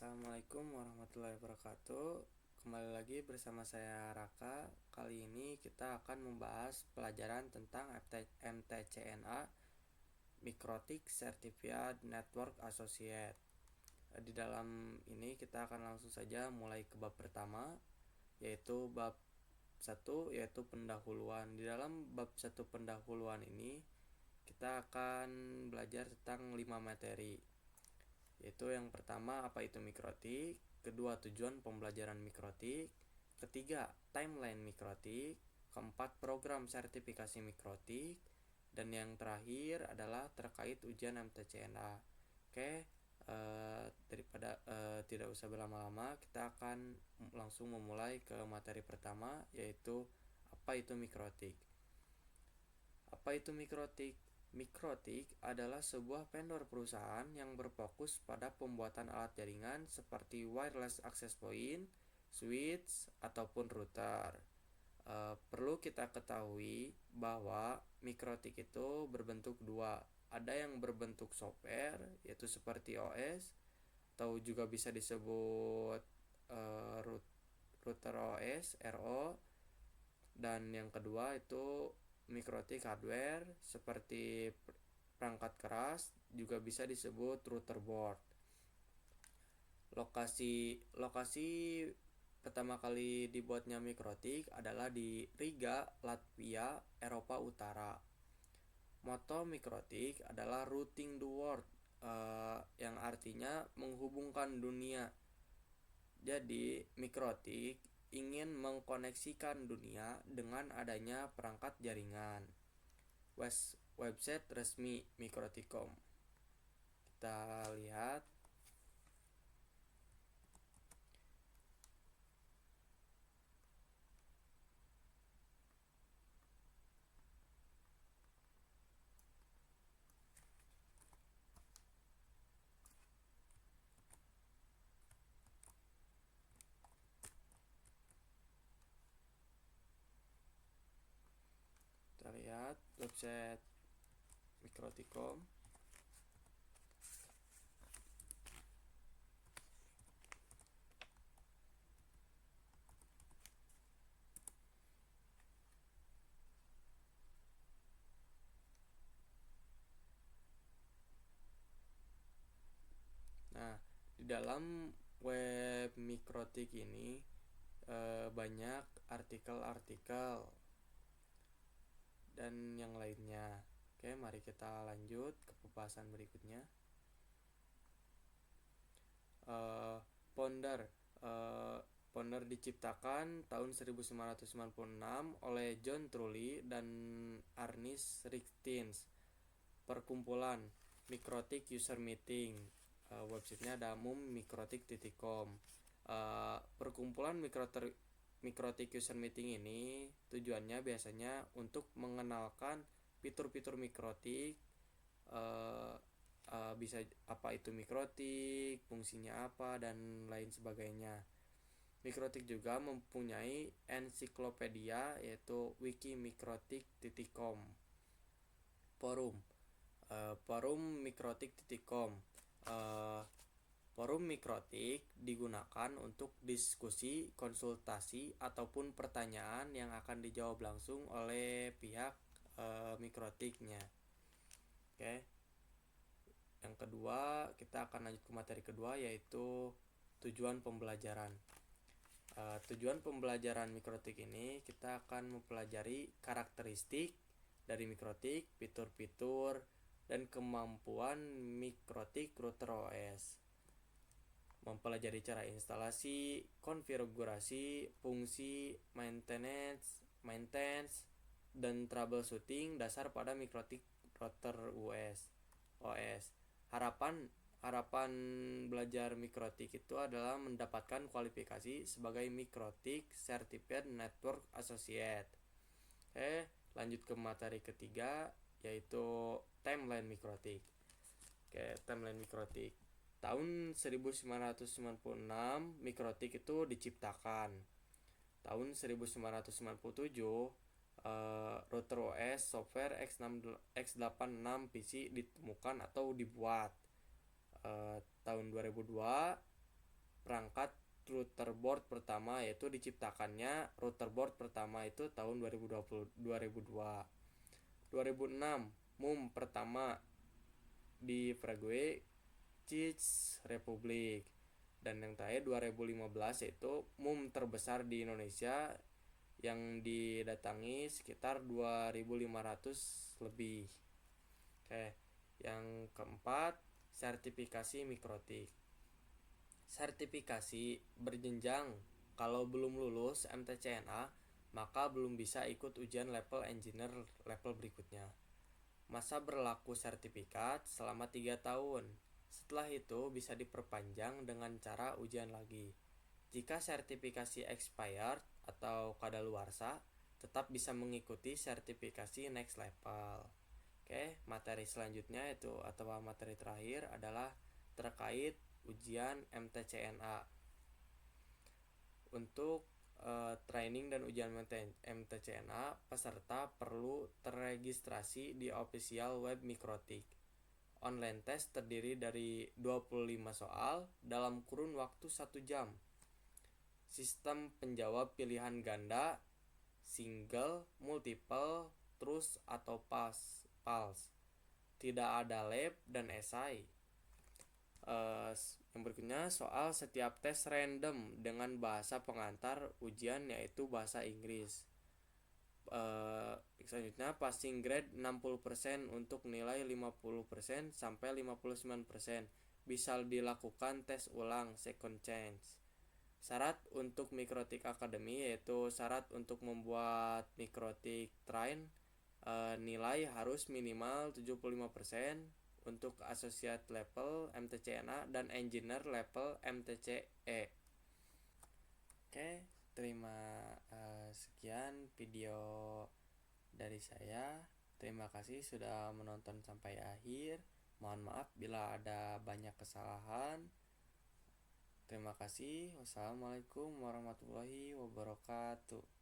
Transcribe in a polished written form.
Assalamualaikum warahmatullahi wabarakatuh. Kembali lagi bersama saya Raka. Kali ini kita akan membahas pelajaran tentang MTCNA, Mikrotik Certified Network Associate. Di dalam ini kita akan langsung saja mulai ke bab pertama, yaitu bab 1, yaitu pendahuluan. Di dalam bab 1 pendahuluan ini kita akan belajar tentang 5 materi, yaitu yang pertama apa itu mikrotik, kedua tujuan pembelajaran mikrotik, ketiga timeline mikrotik, keempat program sertifikasi mikrotik, dan yang terakhir adalah terkait ujian MTCNA. Oke, daripada tidak usah berlama-lama, kita akan langsung memulai ke materi pertama, yaitu apa itu mikrotik. Apa itu mikrotik? Mikrotik adalah sebuah vendor perusahaan yang berfokus pada pembuatan alat jaringan seperti wireless access point, switch, ataupun router. Perlu kita ketahui bahwa mikrotik itu berbentuk dua. Ada yang berbentuk software, yaitu seperti OS, atau juga bisa disebut router OS, RO. Dan yang kedua itu mikrotik hardware seperti perangkat keras, juga bisa disebut router board. Lokasi pertama kali dibuatnya mikrotik adalah di Riga, Latvia, Eropa Utara. Moto mikrotik adalah routing the world, yang artinya menghubungkan dunia. Jadi mikrotik ingin mengkoneksikan dunia dengan adanya perangkat jaringan. Website resmi Mikrotikom. Kita lihat. Kita lihat website Mikrotikom. Nah, di dalam web mikrotik ini banyak artikel-artikel dan yang lainnya. Oke, mari kita lanjut ke pembahasan berikutnya. Ponder diciptakan tahun 1996 oleh John Trulli dan Ernest Richtins. Perkumpulan Mikrotik User Meeting. Websitenya ada mum-mikrotik.com. Perkumpulan Mikrotik User Meeting ini tujuannya biasanya untuk mengenalkan fitur-fitur mikrotik, bisa apa itu mikrotik, fungsinya apa, dan lain sebagainya. Mikrotik juga mempunyai ensiklopedia, yaitu wikimikrotik.com. Forum mikrotik.com. Forum mikrotik digunakan untuk diskusi, konsultasi, ataupun pertanyaan yang akan dijawab langsung oleh pihak mikrotiknya. Oke. Yang kedua, kita akan lanjut ke materi kedua, yaitu tujuan pembelajaran. Tujuan pembelajaran mikrotik ini kita akan mempelajari karakteristik dari mikrotik, fitur-fitur, dan kemampuan mikrotik router OS. Mempelajari cara instalasi, konfigurasi, fungsi, maintenance, dan troubleshooting dasar pada mikrotik router OS. Harapan belajar mikrotik itu adalah mendapatkan kualifikasi sebagai Mikrotik Certified Network Associate. Lanjut ke materi ketiga, yaitu timeline mikrotik. Timeline mikrotik. Tahun 1996 mikrotik itu diciptakan. Tahun 1997 router OS software x86 PC ditemukan atau dibuat. Tahun 2002 perangkat router board pertama, yaitu diciptakannya router board pertama itu tahun 2020 2002. 2006 MUM pertama di Paraguay, Czech Republic. Dan yang terakhir 2015 yaitu MUM terbesar di Indonesia yang didatangi sekitar 2.500 lebih. Oke, yang keempat, sertifikasi mikrotik. Sertifikasi berjenjang. Kalau belum lulus MTCNA, maka belum bisa ikut ujian level engineer level berikutnya. Masa berlaku sertifikat selama 3 tahun. Setelah itu bisa diperpanjang dengan cara ujian lagi. Jika sertifikasi expired atau kadaluarsa, tetap bisa mengikuti sertifikasi next level. Oke, materi selanjutnya itu atau materi terakhir adalah terkait ujian MTCNA. Untuk training dan ujian MTCNA, peserta perlu terregistrasi di official web Mikrotik. Online test terdiri dari 25 soal dalam kurun waktu 1 jam. Sistem penjawab pilihan ganda, single, multiple, truth atau false. Tidak ada lab dan esai. Yang berikutnya, soal setiap tes random dengan bahasa pengantar ujian yaitu bahasa Inggris. Selanjutnya, passing grade 60% untuk nilai 50% sampai 59%. Bisa dilakukan tes ulang second chance. Syarat untuk Mikrotik Academy yaitu syarat untuk membuat Mikrotik Train, nilai harus minimal 75% untuk associate level MTCNA dan engineer level MTCE. Oke, sekian video dari saya. Terima kasih sudah menonton sampai akhir. Mohon maaf bila ada banyak kesalahan. Terima kasih. Wassalamualaikum warahmatullahi wabarakatuh.